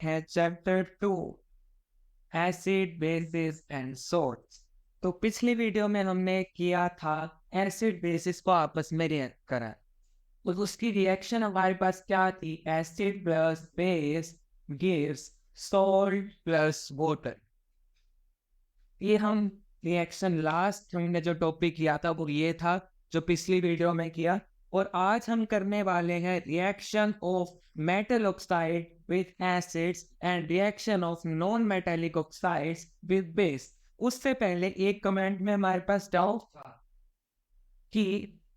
है chapter 2, acid basis and source. तो पिछली वीडियो में हमने किया था एसिड बेसिस को आपस में रिएक्ट करा, तो उसकी रिएक्शन हमारे पास क्या थी? Acid plus base gives salt plus water. ये हम रिएक्शन लास्ट हमने जो टॉपिक किया था वो ये था जो पिछली वीडियो में किया। और आज हम करने वाले हैं reaction of metal oxide with acids and reaction of non metallic oxides with base. उससे पहले एक कमेंट में हमारे पास डाउट था कि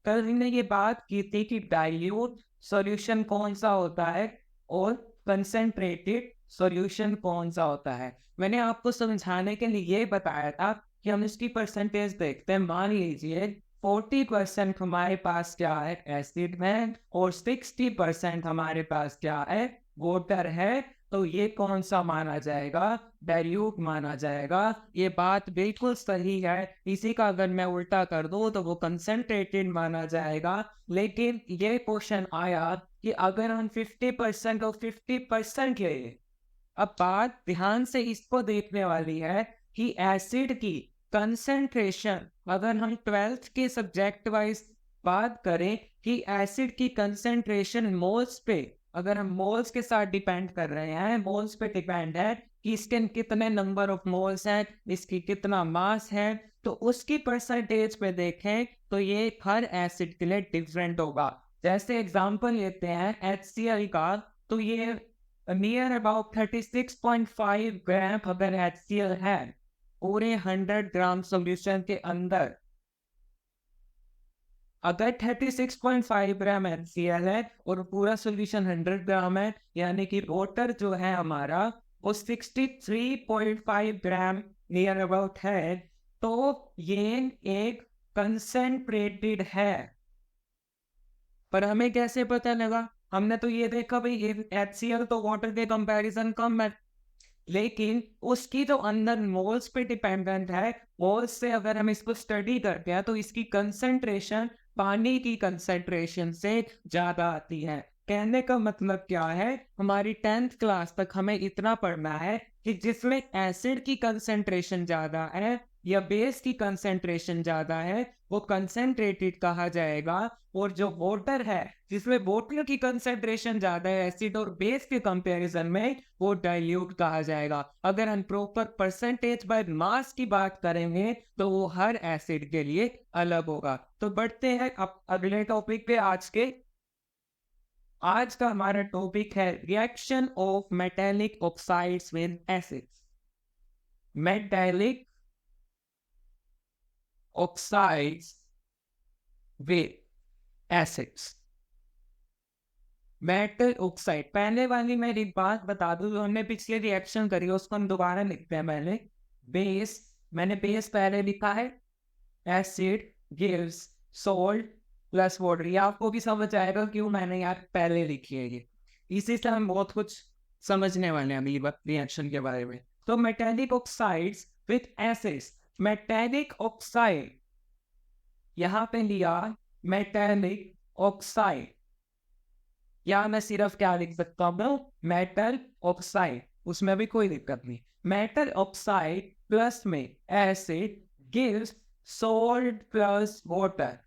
कल हमने ये बात की थी कि डाइल्यूट सॉल्यूशन कौन सा होता है और कंसेंट्रेटेड सॉल्यूशन कौन सा होता है। मैंने आपको समझाने के लिए ये बताया था कि हम इसकी परसेंटेज देखते हैं। मान लीजिए 40% हमारे पास क्या है? एसिड में, और 60% हमारे पास क्या है? वाटर है। तो ये कौन सा माना जाएगा? डाइल्यूट माना जाएगा। ये बात बिल्कुल सही है। इसी का अगर मैं उल्टा कर दूं तो वो कंसंट्रेटेड माना जाएगा। लेकिन ये क्वेश्चन आया कि अगर हम 50% और 50% ले, अब बात ध्यान से इसको देखने वाली है कि एसिड की कंसंट्रेशन, अगर हम 12th के सब्जेक्ट वाइज बात करें कि एसिड की कंसंट्रेशन मोल्स पे, अगर हम मोल्स के साथ डिपेंड कर रहे हैं, मोल्स पे डिपेंड है कि इसके कितने नंबर ऑफ मोल्स हैं, इसकी कितना मास है, तो उसकी परसेंटेज पे देखें तो ये हर एसिड के लिए डिफरेंट होगा। जैसे एग्जांपल लेते हैं HCl का, तो ये नियर अबाउट 36.5 ग्राम अगर HCl है पूरे 100 ग्राम सोल्यूशन के अंदर। अगर 36.5 ग्राम HCl है और पूरा सोल्यूशन 100 ग्राम है, यानी कि वाटर जो है हमारा वो 63.5 ग्राम नियर अबाउट है, तो ये एक कंसेंट्रेटेड है। पर हमें कैसे पता लगा? हमने तो ये देखा भाई ये HCl तो वाटर के कंपैरिजन कम है, लेकिन उसकी जो अंदर मोल्स पे डिपेंडेंट है, मोल्स से अगर हम इसको स्टडी करते हैं तो इसकी कंसंट्रेशन पानी की कंसंट्रेशन से ज्यादा आती है। कहने का मतलब क्या है? हमारी 10th क्लास तक हमें इतना पढ़ना है कि जिसमें एसिड की कंसंट्रेशन ज्यादा है या बेस की कंसंट्रेशन ज्यादा है वो कंसंट्रेटेड कहा जाएगा, और जो वाटर है जिसमें वाटर की कंसंट्रेशन ज्यादा है एसिड और बेस के कंपैरिजन में, वो डाइल्यूट कहा जाएगा। अगर हम प्रॉपर परसेंटेज बाय मास की बात करेंगे तो वो हर एसिड के लिए अलग होगा। तो बढ़ते हैं अब अगले टॉपिक पे। आज का हमारा टॉपिक है reaction of metallic oxides with acids. Metallic oxides with acids. Metal oxide, पहले वाली मैं एक बात बता दूं, जो हमने पिछले रिएक्शन करी है उसको हम दोबारा लिखते हैं। पहले बेस, मैंने बेस पहले लिखा है acid gives salt plus water. ये आपको भी समझ आएगा क्यों मैंने यार पहले लिखी है ये। इसी से हम बहुत कुछ समझने वाले हैं अगली बार रिएक्शन के बारे में। तो metallic oxides with acids, metallic oxide यहां पे लिया मेटेलिक ऑक्साइड, या मैं सिर्फ क्या लिख सकता हूँ? मेटल ऑक्साइड, उसमें भी कोई दिक्कत नहीं। मेटल ऑक्साइड प्लस में acid gives salt plus water.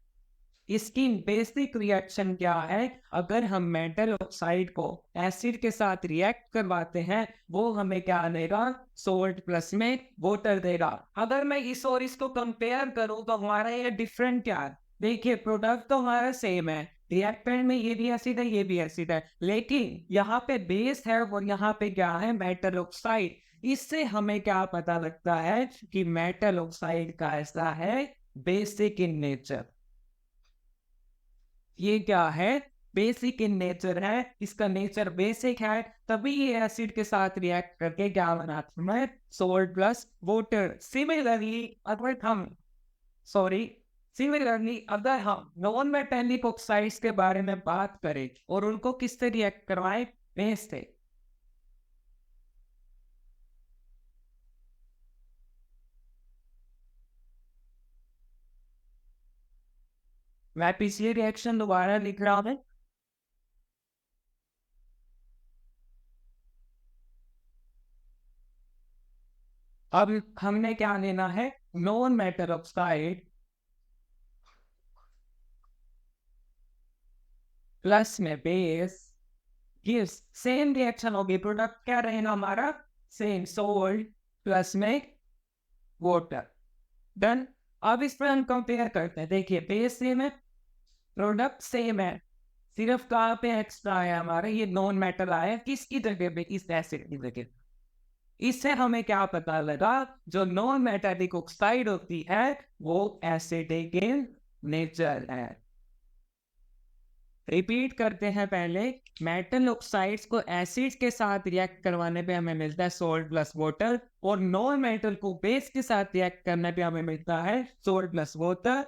इसकी बेसिक रिएक्शन क्या है? अगर हम मेटल ऑक्साइड को एसिड के साथ रिएक्ट करवाते हैं वो हमें क्या देगा? सोल्ट प्लस में वाटर देगा। अगर मैं इस और इसको कंपेयर करूं तो हमारा ये डिफरेंट क्या है? देखिए प्रोडक्ट तो हमारा सेम है, रिएक्टेंट में ये भी एसिड है ये भी एसिड है, लेकिन यहाँ पे बेस है और यहाँ पे क्या है? Metal oxide. इससे हमें क्या पता लगता है कि मेटल ऑक्साइड का ऐसा है बेसिक इन नेचर। ये क्या है? बेसिक इन नेचर है, इसका नेचर बेसिक है, तभी ये एसिड के साथ रिएक्ट करके क्या बनाता है? Salt plus water. Sorry similarly अगर हम नॉन मेटेलिक ऑक्साइड्स के बारे में बात करें और उनको किससे रिएक्ट करवाएं? बेस से। मैं पिछली रिएक्शन दोबारा लिख रहा हूं। अब हमने क्या लेना है, नॉन मेटल ऑक्साइड प्लस में बेस गिव्स सेम रिएक्शन होगी, प्रोडक्ट क्या रहेगा हमारा, सेम सोल्ट प्लस में वाटर। डन। अब इस पर हम कंपेयर करते हैं, देखिए बेस सेम है, प्रोडक्ट सेम है, सिर्फ कहाँ पे एक्स्ट्रा है हमारा, ये नॉन मेटल आया किसकी जगह पे, इस एसिड की जगह। इससे हमें क्या पता लगा, जो नॉन मेटालिक ऑक्साइड होती है वो एसिडिक इन नेचर है। रिपीट करते हैं पहले, मेटल ऑक्साइड्स को एसिड के साथ रिएक्ट करवाने पे हमें मिलता है सोल्ट प्लस वाटर, और नॉन मेटल को बेस के साथ रिएक्ट करने पे हमें मिलता है salt plus water.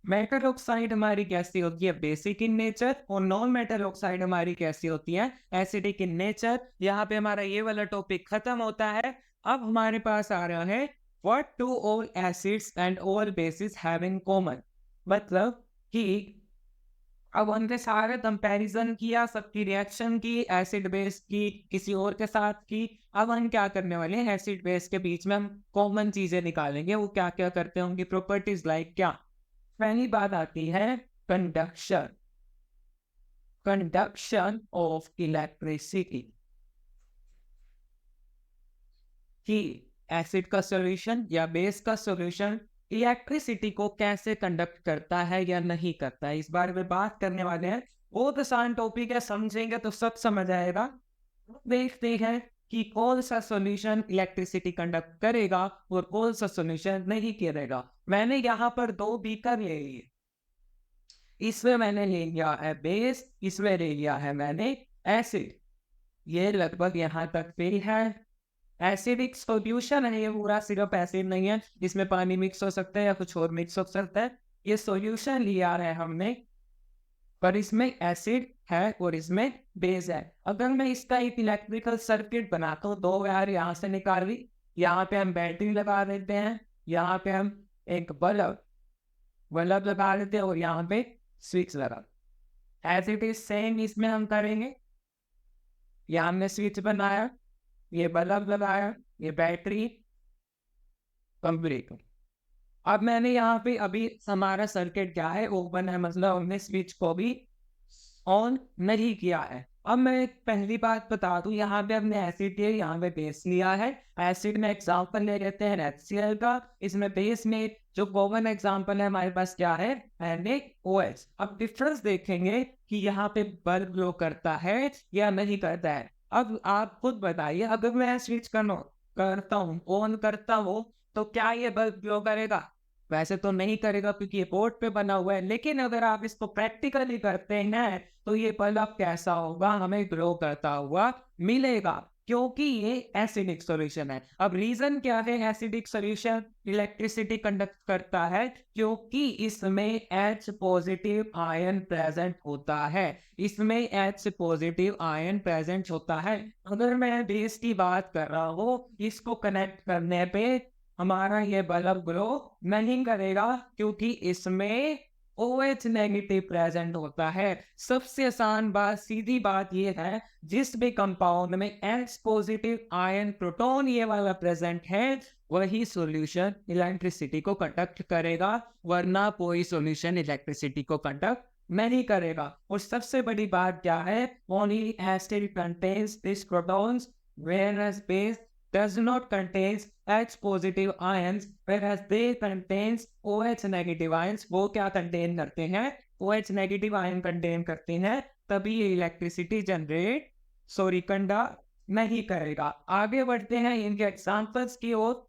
Metal oxide हमारी कैसी होती है, बेसिक इन नेचर, और नॉन मेटल ऑक्साइड हमारी कैसी होती है, एसिडिक इन नेचर। यहाँ पे हमारा ये वाला टॉपिक खत्म होता है। अब हमारे पास आ रहा है what do all acids and all basis have in common, मतलब कि अब हमने सारे कंपैरिजन किया, सबकी रिएक्शन की, एसिड बेस की किसी और के साथ की। अब हम क्या करने वाले हैं, एसिड बेस के बीच में हम कॉमन चीजें निकालेंगे, वो क्या क्या करते हैं, उनकी प्रॉपर्टीज लाइक क्या। पहली बात आती है कंडक्शन, कंडक्शन ऑफ इलेक्ट्रिसिटी, कि एसिड का सॉल्यूशन या बेस का सॉल्यूशन इलेक्ट्रिसिटी को कैसे कंडक्ट करता है या नहीं करता है, इस बारे में बात करने वाले हैं। बहुत आसान टॉपिक है, समझेंगे तो सब समझ आएगा। देखते हैं कि कौन सा सॉल्यूशन इलेक्ट्रिसिटी कंडक्ट करेगा और कौन सा सॉल्यूशन नहीं करेगा। मैंने यहाँ पर दो बीकर ले लिए, इसमें मैंने ले लिया है बेस, इसमें ले लिया है मैंने एसिड। ये लगभग यहाँ तक फिल है। एसिडिक सॉल्यूशन है ये पूरा, सिर्फ एसिड नहीं है, इसमें पानी मिक्स हो सकता है या कुछ और मिक्स हो सकता है। ये सॉल्यूशन लिया है हमने, पर इसमें एसिड है और इसमें बेस है। अगर मैं इसका एक इलेक्ट्रिकल सर्किट बनाता हूँ, दो वायर यहाँ से निकाल ली, यहाँ पे हम बैटरी लगा देते हैं, यहाँ पे हम एक बल्ब बल्ब लगा देते हैं, और यहाँ पे स्विच लगा, एज इट इज सेम इसमें हम करेंगे। यहाँ हमने स्विच बनाया, ये बल्ब लगाया, ये बैटरी कंप्लीट। अब मैंने यहाँ पे अभी हमारा सर्किट क्या है, ओपन है, मतलब हमने स्विच को भी ऑन नहीं किया है। अब मैं पहली बात बता दूं, यहाँ पे हमने एसिड लिया, यहाँ पे बेस लिया है। एसिड में एग्जांपल ले लेते हैं HCl का, इसमें बेस में जो कॉमन एग्जांपल है हमारे पास क्या है, NaOH। अब डिफरेंस देखेंगे कि यहाँ पे बल्ब ग्लो करता है या नहीं करता है। अब आप खुद बताइए, अगर मैं स्विच करता हूँ, ऑन करता हूँ, तो क्या ये बल्ब ग्लो करेगा? वैसे तो नहीं करेगा क्योंकि ये बोर्ड पे बना हुआ है, लेकिन अगर आप इसको प्रैक्टिकली करते हैं तो ये बल्ब कैसा होगा, हमें ग्लो करता हुआ मिलेगा, क्योंकि ये एसिडिक सॉल्यूशन है। अब रीजन क्या है, एसिडिक सॉल्यूशन इलेक्ट्रिसिटी कंडक्ट करता है क्योंकि इसमें H पॉजिटिव आयन प्रेजेंट होता है, इसमें H पॉजिटिव आयन प्रेजेंट होता है। अगर मैं बेस की बात कर रहा हूँ, इसको कनेक्ट करने पे हमारा ये बल्ब ग्लो नहीं करेगा क्योंकि इसमें OH नेगेटिव प्रेजेंट होता है। सबसे आसान बात, सीधी बात ये है, जिस भी कंपाउंड में H पॉजिटिव आयन प्रोटॉन ये वाला प्रेजेंट है, वही सॉल्यूशन इलेक्ट्रिसिटी को कंडक्ट करेगा, वरना कोई सॉल्यूशन इलेक्ट्रिसिटी को कंडक्ट नहीं करेगा। और सबसे बड़ी बात क्या है, only acid contains this protons whereas base does not contains H positive ions whereas they contains OH negative ions। वो क्या कंटेन करते हैं, OH नेगेटिव आयन कंटेन करते हैं, तभी ये इलेक्ट्रिसिटी जनरेट कंडक्ट नहीं करेगा। आगे बढ़ते हैं इनके एग्जांपल्स की ओर।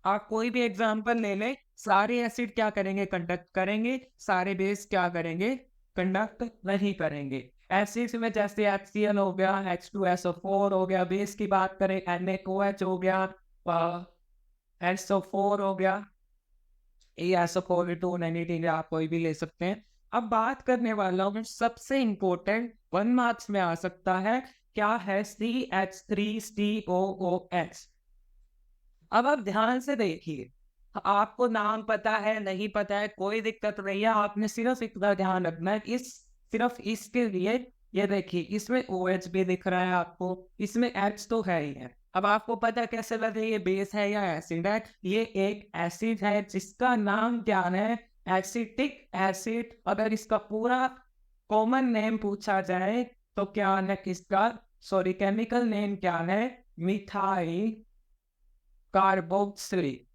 आप कोई भी एग्जांपल ले लें, सारे एसिड क्या करेंगे, कंडक्ट करेंगे, सारे बेस क्या करेंगे, कंडक्ट नहीं करेंगे। एसिड में जैसे HCl हो गया, H2SO4 हो गया, बेस की बात करें NaOH हो गया, SO4 हो गया, SO4 नेगेटिव आप कोई भी ले सकते हैं। अब बात करने वाला हूँ सबसे इंपॉर्टेंट, 1 मार्क्स में आ सकता है, क्या है CH3COOH। अब आप ध्यान से देखिए, आपको नाम पता है नहीं पता है कोई दिक्कत नहीं है, आपने सिर्फ इतना ध्यान रखना है, सिर्फ इसके लिए ये देखिए, इसमें OH भी दिख रहा है आपको, इसमें H तो है ही है, अब आपको पता कैसे लगे ये बेस है या एसिड है? ये एक एसिड है जिसका नाम क्या है? Acetic acid. अगर इसका पूरा कॉमन नेम पूछा जाए तो क्या है इसका, सॉरी केमिकल नेम क्या है? Methyl carboxylic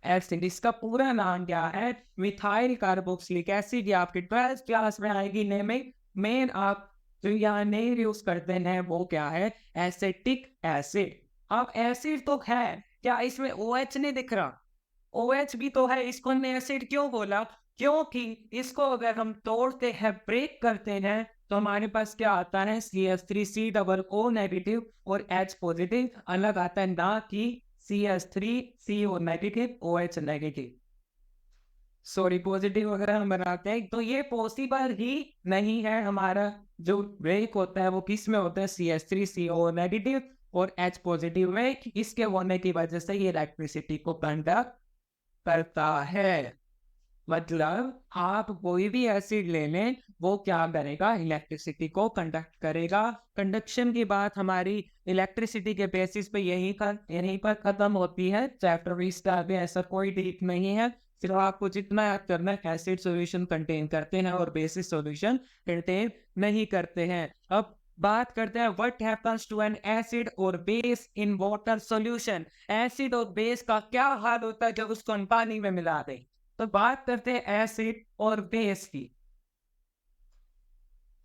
acid. इसका पूरा नाम क्या है? Methyl carboxylic acid. ये आपकी 12th क्लास में आएगी नेमिंग। मेन आप जो यहाँ नेम यूज करते हैं वो क्या है? Acetic acid. अब एसिड तो है, क्या इसमें OH नहीं दिख रहा? OH भी तो है, इसको हमने एसिड क्यों बोला? क्योंकि इसको अगर हम तोड़ते हैं, ब्रेक करते हैं, तो हमारे पास क्या आता है? CH3 COO नेगेटिव और H पॉजिटिव अलग आता है, ना कि CH3 CO negative OH negative, sorry positive वगैरह हम बनाते हैं। तो ये पॉसिबल ही नहीं है। हमारा जो ब्रेक होता है वो किस में होता है? CH3 CO नेगेटिव और H पॉजिटिव में। इसके होने की वजह से ये इलेक्ट्रिसिटी को कंडक्ट करता है। मतलब आप कोई भी एसिड ले लें, वो क्या करेगा? इलेक्ट्रिसिटी को कंडक्ट करेगा। कंडक्शन की बात हमारी इलेक्ट्रिसिटी के बेसिस पे यहीं पर खत्म होती है। चैप्टर 20 का भी ऐसा कोई डीप नहीं है। सिर्फ आपको जितना याद करना है, एसिड सॉल्यूशन कंटेन करते हैं और बेसिस सॉल्यूशन कंटेन नहीं करते हैं। अब बात करते हैं what happens to an acid और base in water solution. Acid और बेस का क्या हाल होता है जब उसको हम पानी में मिला दें? तो बात करते हैं एसिड और बेस की।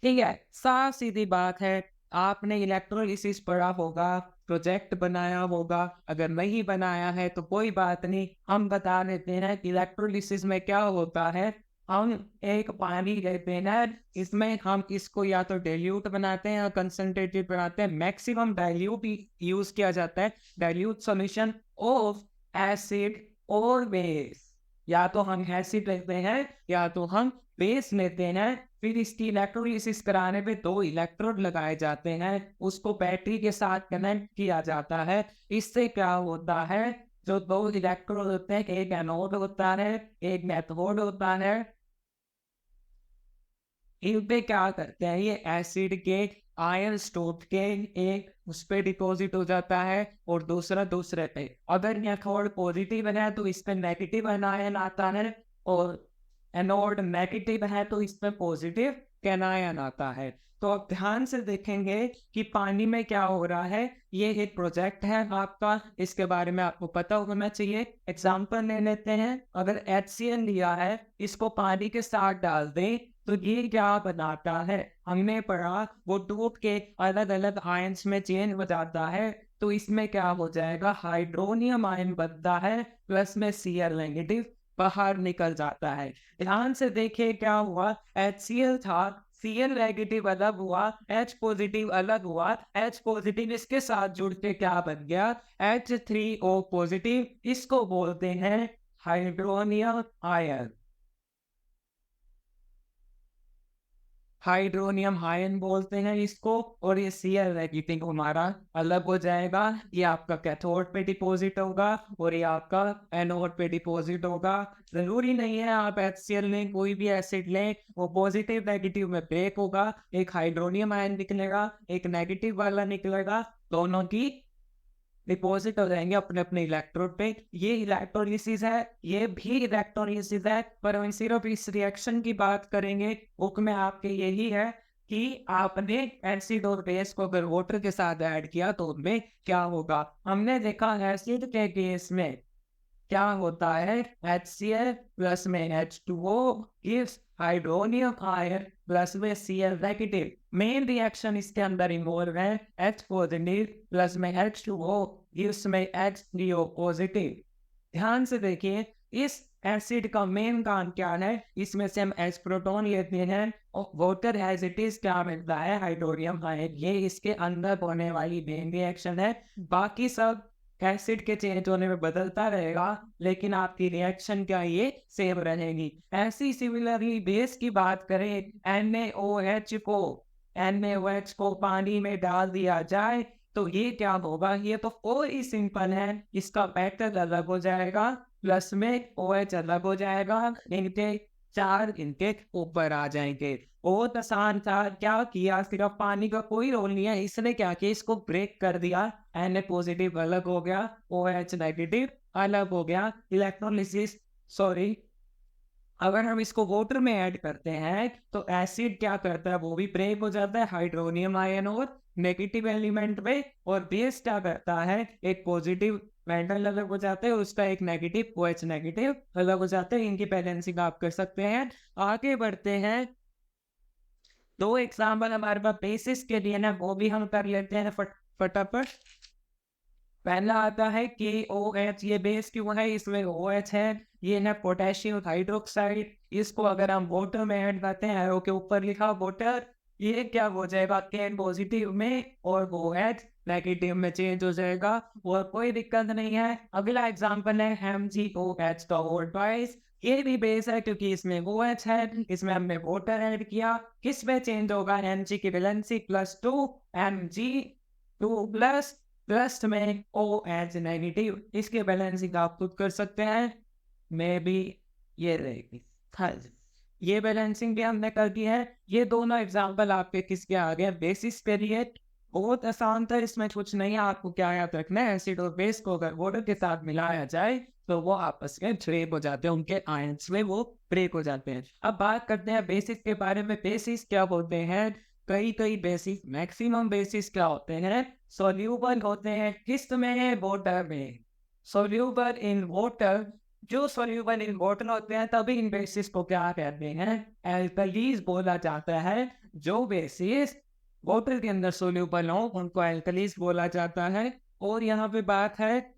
ठीक है, साफ सीधी बात है। आपने इलेक्ट्रोलिसिस पढ़ा होगा, प्रोजेक्ट बनाया होगा। अगर नहीं बनाया है तो कोई बात नहीं, हम बता देते हैं इलेक्ट्रोलिसिस में क्या होता है। हम एक पानी लेते हैं, इसमें हम इसको या तो डाइल्यूट बनाते हैं या कंसंट्रेटेड बनाते हैं। मैक्सिमम डाइल्यूट यूज किया जाता है, डाइल्यूट सॉल्यूशन ऑफ एसिड और बेस। या तो हम एसिड लेते हैं या तो हम बेस लेते हैं। फिर इसकी इलेक्ट्रोलिसिस कराने पे 2 इलेक्ट्रोड लगाए जाते हैं, उसको बैटरी के साथ कनेक्ट किया जाता है। इससे क्या होता है? जो 2 इलेक्ट्रोड होते हैं, एक एनोड होता है, एक कैथोड होता है। इन पे क्या करते हैं? ये एसिड के आयन स्टोप के एक उस पे डिपॉजिट हो जाता है और दूसरा दूसरे पे। अगर कैथोड पॉजिटिव है तो इसमें नेगेटिव आयन आता है, और एनोड नेगेटिव है तो इसमें पॉजिटिव कैनायन आता है। तो अब ध्यान से देखेंगे कि पानी में क्या हो रहा है। ये एक प्रोजेक्ट है आपका, इसके बारे में आपको पता होना चाहिए। एग्जांपल ले लेते हैं, अगर HCl लिया है, इसको पानी के साथ डाल दें तो ये क्या बनाता है? हमने पढ़ा वो टूट के अलग अलग आयंस में चेंज हो जाता है। तो इसमें क्या हो जाएगा? हाइड्रोनियम आयन बनता है, प्लस में Cl नेगेटिव बाहर निकल जाता है। ध्यान से देखिए क्या हुआ। HCl था, Cl नेगेटिव अलग हुआ, H पॉजिटिव अलग हुआ। H पॉजिटिव इसके साथ जुड़ के क्या बन गया? H3O positive. इसको बोलते हैं हाइड्रोनियम आयन। हाइड्रोनियम आयन बोलते हैं इसको। और ये Cl नेगेटिव हमारा अलग हो जाएगा। ये आपका कैथोड पे डिपॉजिट होगा और ये आपका एनोड पे डिपॉजिट होगा। जरूरी नहीं है आप HCl लें, कोई भी एसिड लें, वो पॉजिटिव नेगेटिव में ब्रेक होगा। एक हाइड्रोनियम आयन निकलेगा, एक नेगेटिव वाला निकलेगा, दोनों की डिपॉजिट हो जाएंगे अपने अपने इलेक्ट्रोड पे। ये इलेक्ट्रोलिसिस है, ये भी इलेक्ट्रोलिसिस है, पर हम सिर्फ इस रिएक्शन की बात करेंगे। बुक में आपके यही है कि आपने एसिड और बेस को अगर वाटर के साथ ऐड किया तो उनमें क्या होगा। हमने देखा एसिड के केस में क्या होता है? HCl प्लस में H2O इस हाइड्रोनियम आयन प्लस में Cl नेगेटिव। मेन रिएक्शन इसके अंदर इन्वॉल्व है, H पॉजिटिव प्लस में H2O इसमें H3O पॉजिटिव। ध्यान से देखिए, इस एसिड का मेन काम क्या है? इसमें से हम H प्रोटॉन लेते हैं और वाटर एज इट इज क्या मिलता है? Hydronium ion. ये इसके अंदर होने वाली मेन रिएक्शन है। बाकी सब एसिड के चेंज होने में बदलता रहेगा, लेकिन आपकी रिएक्शन क्या ये सेम रहेगी। ऐसी सिमिलरली बेस की बात करें, NaOH को पानी में डाल दिया जाए तो ये क्या होगा? ये तो और ही सिंपल है, इसका पैटर्न अलग हो जाएगा, प्लस में OH अलग हो जाएगा, इनके 4 इनके ऊपर आ जाएंगे। बहुत आसान था। क्या किया, सिर्फ पानी का कोई रोल नहीं है, इसने क्या किया, इसको ब्रेक कर दिया। Na पॉजिटिव अलग हो गया, OH नेगेटिव अलग हो गया। इलेक्ट्रोलिसिस, सॉरी, अगर हम इसको वाटर में ऐड करते हैं तो एसिड क्या करता है, वो भी ब्रेक हो जाता है हाइड्रोनियम आयन और नेगेटिव एलिमेंट में। और बेस क्या करता है, एक पॉजिटिव मेटल अलग हो जाता है, उसका एक नेगेटिव OH नेगेटिव अलग हो जाता है। इनकी बैलेंसिंग आप कर सकते हैं। आगे बढ़ते हैं, 2 एग्जाम्पल हमारे पास बेसिस के लिए ना, वो भी हम कर लेते हैं फटाफट। पहला आता है KOH, ये बेस क्यों है, इसमें OH है, ये ना पोटेशियम हाइड्रोक्साइड। इसको अगर हम वाटर में ऐड करते हैं, एरो के ऊपर लिखा वाटर, ये क्या हो जाएगा, K पॉजिटिव में और OH नेगेटिव में चेंज हो जाएगा, और कोई दिक्कत नहीं है। अगला एग्जांपल है MgOH का और ट्वाइस। ये भी बेस है क्योंकि इसमें OH है, इसमें हमने वाटर ऐड किया। किस में चेंज होगा, Mg की वैलेंसी +2, Mg2 प्लस में OH नेगेटिव। इसके बैलेंसिंग आप खुद कर सकते हैं, मैं भी ये रहेगी। हाँ जी, ये बैलेंसिंग भी हमने कर दी है। ये दोनों एग्जांपल आपके किसके आ गए, बेसिस पे लिए। बहुत आसान था, इसमें कुछ नहीं है। आपको क्या याद रखना है, एसिड और बेस को अगर वाटर के साथ मिलाया जाए तो वो आपस में ब्रेक हो जाते हैं, उनके आयंस में वो ब्रेक हो जाते हैं। अब बात करते हैं बेसिस के बारे में। बेसिस क्या होते हैं, कई बेसिस, मैक्सिमम बेसिस क्या होते हैं, सोल्यूबल होते हैं। किस में, वाटर में, सोल्यूबल इन वाटर। जो सोल्यूबल इन वाटर होते हैं तभी इन बेसिस को क्या कहते हैं, एल्कलीज बोला जाता है। जो बेसिस वाटर के अंदर सोल्यूबल हो उनको एल्कलीज बोला जाता है। और यहाँ पे बात है,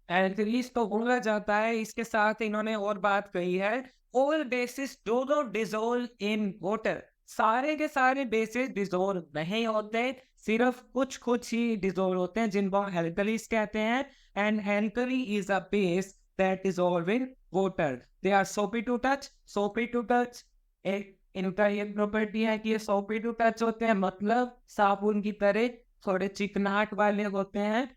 एल्कलीज तो बोला जाता है, इसके साथ इन्होंने और बात कही है, all basis do not dissolve in water. सारे के सारे बेसिस डिसॉल्व नहीं होते, सिर्फ कुछ कुछ ही डिसॉल्व होते हैं जिनको एल्कलीज कहते हैं। And alkali is a base that dissolve in water. They are soapy to touch. Soapy to touch, एक इनका ये प्रॉपर्टी है कि ये सोपी टू टच होते हैं, मतलब साबुन की तरह थोड़े चिकनाहट वाले होते हैं।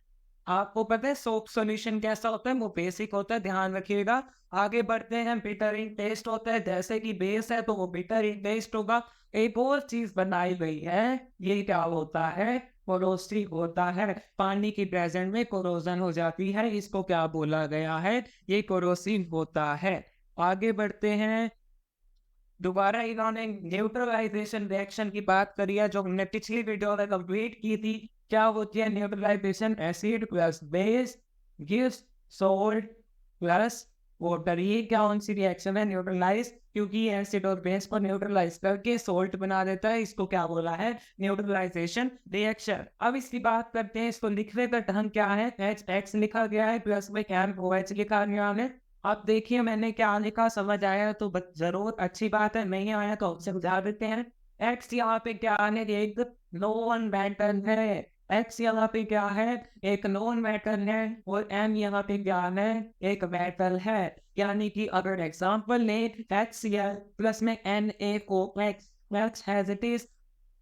आपको पता है सोप सॉल्यूशन कैसा होता है, वो बेसिक होता है, ध्यान रखिएगा। आगे बढ़ते हैं, बिटर इन टेस्ट होता है, जैसे कि बेस है तो वो बिटर इन टेस्ट होगा। एक और चीज बनाई गई है, ये क्या होता है, कोरोसिव होता है। पानी की प्रेजेंट में कोरोजन हो जाती है, इसको क्या बोला गया है, ये कोरोसिव होता है। आगे बढ़ते हैं, दोबारा इन्होंने न्यूट्रलाइजेशन रिएक्शन की बात करी है, जो हमने पिछली वीडियो में कंप्लीट की थी। क्या होती है neutralization, acid plus base gives salt plus water. ये क्या कौन सी रिएक्शन है, न्यूट्रलाइज, क्योंकि एसिड और बेस को न्यूट्रलाइज करके सॉल्ट बना देता है, इसको क्या बोला है, न्यूट्रलाइजेशन रिएक्शन। अब इसकी बात करते हैं, इसको लिखने का ढंग क्या है, H लिखा गया है, प्लस में OH लिखा गया है। अब देखिए मैंने क्या लिखा, समझ आया तो जरूर अच्छी बात है, नहीं आया तो आपसे समझा देते हैं। एक्स यहाँ पे क्या है, एक नॉन मेटल है। एक्स यहाँ पे क्या है, एक नॉन मेटल है। और एम यहाँ पे क्या है, एक मेटल है। यानी कि अगर एग्जांपल ले, HCl प्लस में NaOH, x has it is,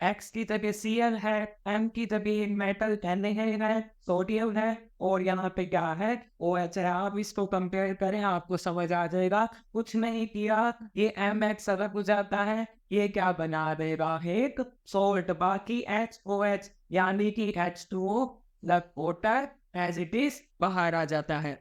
x की जगह Cl है, M की जगह मेटल Na है, सोडियम है, और यहाँ पे क्या है, OH है। आप इसको कंपेयर करें, आपको समझ आ जाएगा। कुछ नहीं किया, ये MX अलग हो जाता है, ये क्या बना देगा, एक सोल्ट। बाकी HOH यानी कि H2O plus water as it is बाहर आ जाता है।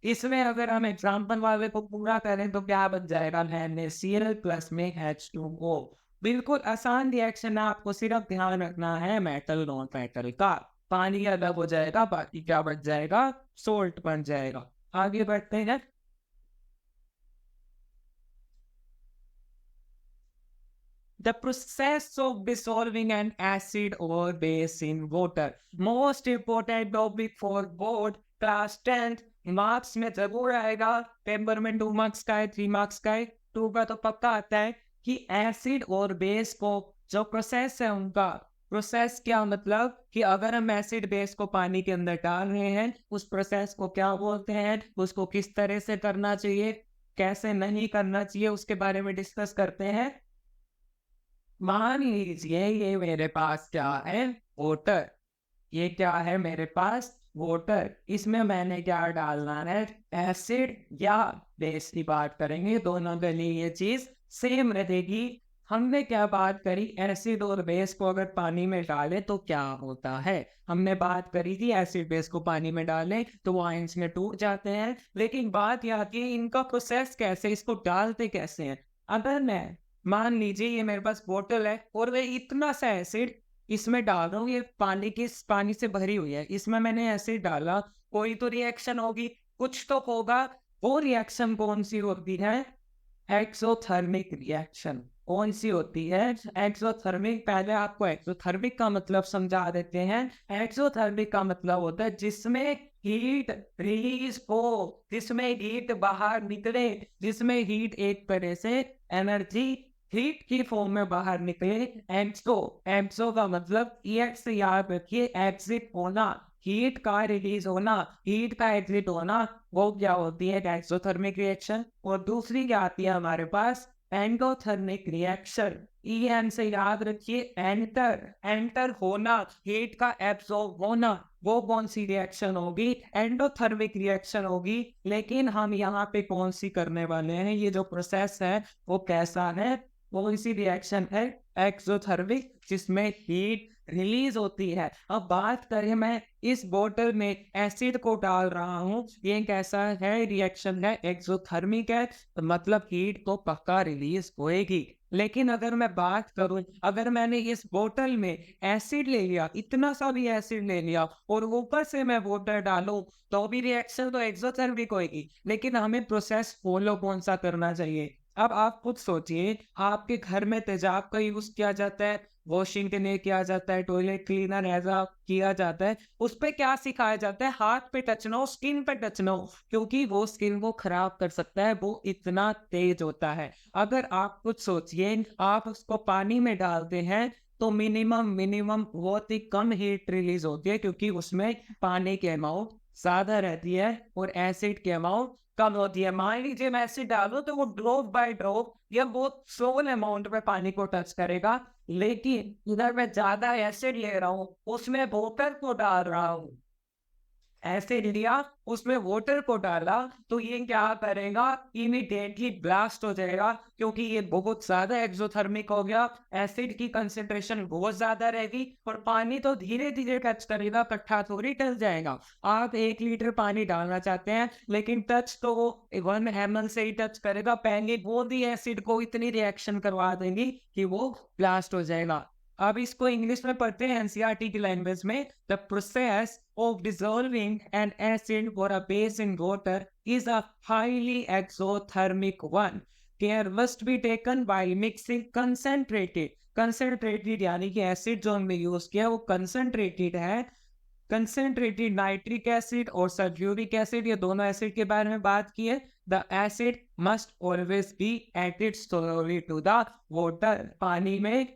इसमें अगर हम एग्जाम्पल वाले को पूरा करें तो क्या बन जाएगा, NaCl प्लस में H2O। बिल्कुल आसान रिएक्शन है, आपको सिर्फ ध्यान रखना है मेटल नॉन मेटल का। पानी अलग हो जाएगा, बाकी क्या बन जाएगा, सोल्ट बन जाएगा। आगे बढ़ते हैं, the process of dissolving an acid or base in water, most important topic for board class 10th। Marks में जरूर आएगा, पेपर में 2 मार्क्स का है, 3 मार्क्स का है, 2 का तो पक्का आता है कि एसिड और बेस को जो प्रोसेस है उनका, प्रोसेस क्या मतलब कि अगर हम एसिड बेस को पानी के अंदर डाल रहे हैं, उस प्रोसेस को क्या बोलते हैं, उसको किस तरह से करना चाहिए, कैसे नहीं करना चाहिए, उसके बारे में डिस्कस करते हैं। मान लीजिए ये मेरे पास क्या है, वाटर, ये क्या है मेरे पास वाटर, इसमें मैंने क्या डालना है, एसिड या बेस की बात करेंगे, दोनों के लिए ये चीज सेम रहेगी। हमने क्या बात करी, एसिड और बेस को अगर पानी में डालें तो क्या होता है। हमने बात करी थी एसिड बेस को पानी में डालें तो वो आयंस में टूट जाते हैं, लेकिन बात ये आती है इनका प्रोसेस कैसे, इसको डालते कैसे हैं। अगर मैं मान लीजिए ये मेरे पास बोतल है और मैं इतना सा एसिड इसमें डाल रहा हूँ, ये पानी से भरी हुई है, इसमें मैंने एसिड डाला, कोई तो रिएक्शन होगी, कुछ तो होगा। वो रिएक्शन कौन सी होती है, एक्सोथर्मिक रिएक्शन। कौन सी होती है, एक्सोथर्मिक। पहले आपको एक्सोथर्मिक का मतलब समझा देते हैं। एक्सोथर्मिक का मतलब होता है जिसमें हीट रिलीज हो, जिसमें हीट बाहर निकले, जिसमें हीट एक तरह से एनर्जी हीट की फॉर्म में बाहर निकले। एक्सो, एक्सो का मतलब एक्स से याद रखिए, एग्जिट होना, हीट का रिलीज होना, हीट का एग्जिट होना, वो क्या होती है, एक्सोथर्मिक रिएक्शन। और दूसरी क्या आती है हमारे पास, एंडोथर्मिक रिएक्शन। एन से याद रखिए, एंटर, एंटर होना, हीट का एब्सॉर्ब होना, वो कौन सी रिएक्शन होगी, एंडोथर्मिक रिएक्शन होगी। लेकिन हम यहाँ पे कौन सी करने वाले हैं, ये जो प्रोसेस है वो कैसा है, वो इसी रिएक्शन है एक्सोथर्मिक, जिसमें हीट रिलीज होती है। अब बात करें, मैं इस बोतल में एसिड को डाल रहा हूँ, ये कैसा है, रिएक्शन है एक्सोथर्मिक है, तो मतलब हीट तो पक्का रिलीज होएगी। लेकिन अगर मैं बात करूं, अगर मैंने इस बोतल में एसिड ले लिया, इतना सा भी एसिड ले लिया और ऊपर से मैं वाटर डालूं, तो भी रिएक्शन तो एक्सोथर्मिक होएगी। लेकिन हमें प्रोसेस फॉलो कौन सा करना चाहिए। अब आप खुद सोचिए, आपके घर में तेजाब का यूज किया जाता है, वॉशिंग के लिए किया जाता है, टॉयलेट क्लीनर ऐसा किया जाता है, उस पे क्या सिखाया जाता है, हाथ पे टच ना हो, स्किन पे टच ना हो, क्योंकि वो स्किन को खराब कर सकता है, वो इतना तेज होता है। अगर आप कुछ सोचिए, आप उसको पानी में डालते हैं तो मिनिमम मिनिमम बहुत ही कम हीट रिलीज होती है, क्योंकि उसमें पानी की अमाउंट ज्यादा रहती है और एसिड की अमाउंट कम होती है। मान लीजिए मैं एसिड डालूं तो वो ड्रॉप बाय ड्रॉप या बहुत स्मॉल अमाउंट में पानी को टच करेगा, लेकिन इधर मैं ज्यादा एसिड ले रहा हूँ, उसमें वाटर को डाल रहा हूँ, एसिड लिया उसमें वाटर को डाला, तो ये क्या करेगा, इमीडिएटली ब्लास्ट हो जाएगा, क्योंकि ये बहुत ज्यादा एक्सोथर्मिक हो गया, एसिड की कंसेंट्रेशन बहुत ज्यादा रहेगी और पानी तो धीरे धीरे टच करेगा, इकट्ठा थोड़ी टच जाएगा। आप 1 लीटर पानी डालना चाहते हैं, लेकिन टच तो वो 1 ml से ही टच करेगा, पहले वो भी एसिड को इतनी रिएक्शन करवा देंगी कि वो ब्लास्ट हो जाएगा। अब इसको इंग्लिश में पढ़ते हैं एनसीईआरटी की लैंग्वेज में, the process of dissolving an acid or a base in water is a highly exothermic one. Care must be taken while mixing concentrated. Concentrated यानी कि एसिड जो हमने यूज किया वो कंसंट्रेटेड है। कंसंट्रेटेड नाइट्रिक एसिड और sulphuric acid, ये दोनों एसिड के बारे में बात की है। The acid must always be added slowly to the water. पानी में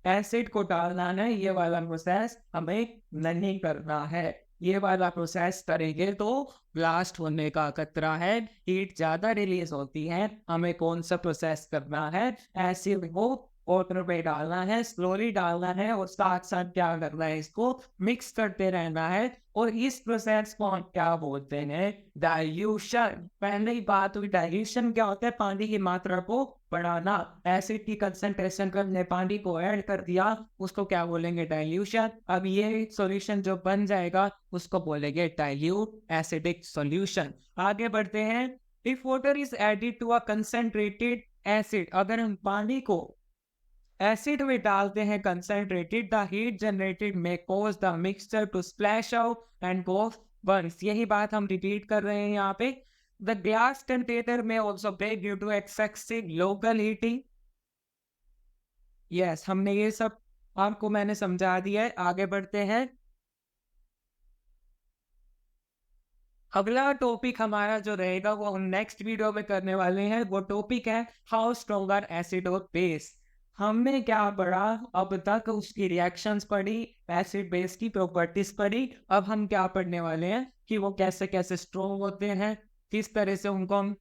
एसिड को डालना है, ये वाला प्रोसेस हमें नहीं करना है। ये वाला प्रोसेस करेंगे तो ब्लास्ट होने का खतरा है, हीट ज्यादा रिलीज होती है। हमें कौन सा प्रोसेस करना है, एसिड को वाटर पे डालना है, स्लोली डालना है और साथ साथ क्या करना है, इसको मिक्स करते रहना है। और इस प्रोसेस को हम क्या बोलते हैं, डाइल्यूशन। पहले ही बात हुई, डाइल्यूशन क्या होता है, पानी की मात्रा को बढ़ाना। एसिड की कंसंट्रेशन को हमने पानी को ऐड कर दिया, उसको क्या बोलेंगे, डाइल्यूशन। अब ये सॉल्यूशन जो बन जाएगा उसको बोलेंगे डाइल्यूट एसिडिक सॉल्यूशन। आगे बढ़ते हैं। If water is added to a concentrated acid, अगर हम पानी को एसिड में डालते हैं concentrated, the heat generated may cause the mixture to splash out and go burns. यही बात हम रिपीट कर रहे हैं यहाँ पे। The glass container may also break due to excessive local heating. Yes, हमने ये सब आपको मैंने समझा दिया है। आगे बढ़ते हैं। अगला टॉपिक हमारा जो रहेगा वो हम नेक्स्ट वीडियो में करने वाले हैं। वो टॉपिक है हाउ स्ट्रॉन्गर एसिड और बेस। हमने क्या पढ़ा अब तक, उसकी रिएक्शंस पढ़ी, एसिड बेस की प्रॉपर्टीज पढ़ी। अब हम क्या पढ़ने वाले हैं कि वो कैसे कैसे स्ट्रॉन्ग होते हैं, किस तरह से उनको हम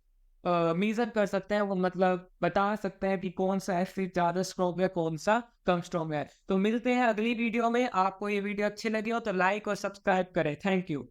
मेजर कर सकते हैं, वो मतलब बता सकते हैं कि कौन सा एसिड ज़्यादा स्ट्रॉन्ग है, कौन सा कम स्ट्रॉन्ग है। तो मिलते हैं अगली वीडियो में। आपको ये वीडियो अच्छी लगी हो तो लाइक और सब्सक्राइब करें। Thank you.